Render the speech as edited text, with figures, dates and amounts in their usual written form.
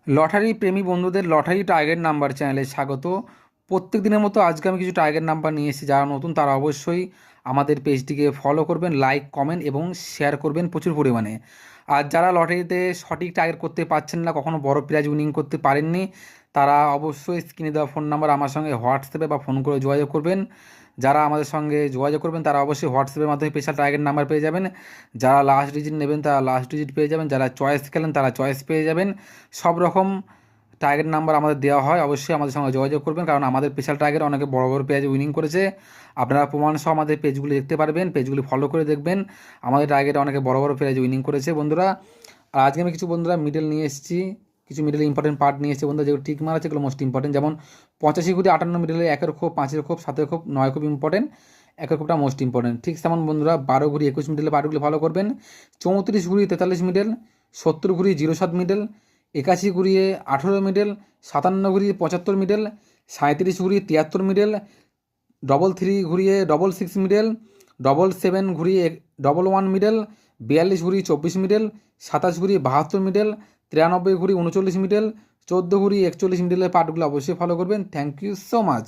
Lottery প্রেমী বন্ধুদের lottery target number চ্যানেলে স্বাগত। প্রত্যেক দিনের মতো আজকে আমি কিছু টার্গেট নাম্বার নিয়ে এসেছি। যারা নতুন তারা অবশ্যই আমাদের পেজটিকে ফলো করবেন, লাইক কমেন্ট এবং শেয়ার করবেন প্রচুর পরিমাণে। আর যারা লটারিতে সঠিক টার্গেট করতে পারছেন না, কখনো বড় প্রাইজ উইনিং করতে পারেননি, তারা অবশ্যই স্ক্রিনে দেওয়া ফোন নাম্বার আমার সঙ্গে হোয়াটসঅ্যাপে বা ফোন করে যোগাযোগ করবেন। যারা আমাদের সঙ্গে যোগাযোগ করবেন তারা অবশ্যই হোয়াটসঅ্যাপের মাধ্যমে স্পেশাল টার্গেট নাম্বার পেয়ে যাবেন। যারা লাস্ট ডিজিট নেবেন তারা লাস্ট ডিজিট পেয়ে যাবেন, যারা চয়েস খেলেন তারা চয়েস পেয়ে যাবেন। সব রকম টার্গেট নাম্বার আমাদের দেওয়া হয়, অবশ্যই আমাদের সঙ্গে যোগাযোগ করবেন, কারণ আমাদের স্পেশাল টার্গেট অনেকে বড় বড় পেজ উইনিং করেছে। আপনারা প্রমাণ সহ আমাদের পেজগুলি দেখতে পারবেন, পেজগুলি ফলো করে দেখবেন। আমাদের টার্গেটে অনেকে বড় বড় প্রাইজ উইনিং করেছে বন্ধুরা। আর আজকে আমি কিছু বন্ধুরা মিডল নিয়ে এসেছি, কিছু মিডল ইম্পর্টেন্ট পার্ট নিয়ে এসেছি বন্ধুরা, যেগুলো টিক মারা আছে এগুলো মোস্ট ইম্পর্টেন্ট। যেমন 85 ঘুরি 58 মিডলে 1-এর খোপ, 5-এর খোপ, 7-এর খোপ, 9 খুব ইম্পর্টেন্ট, 1-এর খোপটা মোস্ট ইম্পর্টেন্ট। ঠিক তেমন বন্ধুরা 12 ঘুরি 21 মিডলে পার্টগুলি ফলো করবেন। 34 ঘুরি 43 মিডল, 70 ঘুরি 07 মিডল, 81 ঘুরিয়ে 18 মিডল, 57 ঘুরিয়ে 75 মিডল, 37 ঘুরিয়ে 73 মিডল, 33 ঘুরিয়ে 66 মিডল, 77 ঘুরিয়ে 11 মিডল, 42 ঘুরিয়ে 24 মিডল, 27 ঘুরিয়ে 72 মিডল, 93 ঘুরিয়ে 39 মিডল, 14 ঘুরিয়ে 41 মিডলের পার্টগুলো অবশ্যই ফলো করবেন। Thank you so much.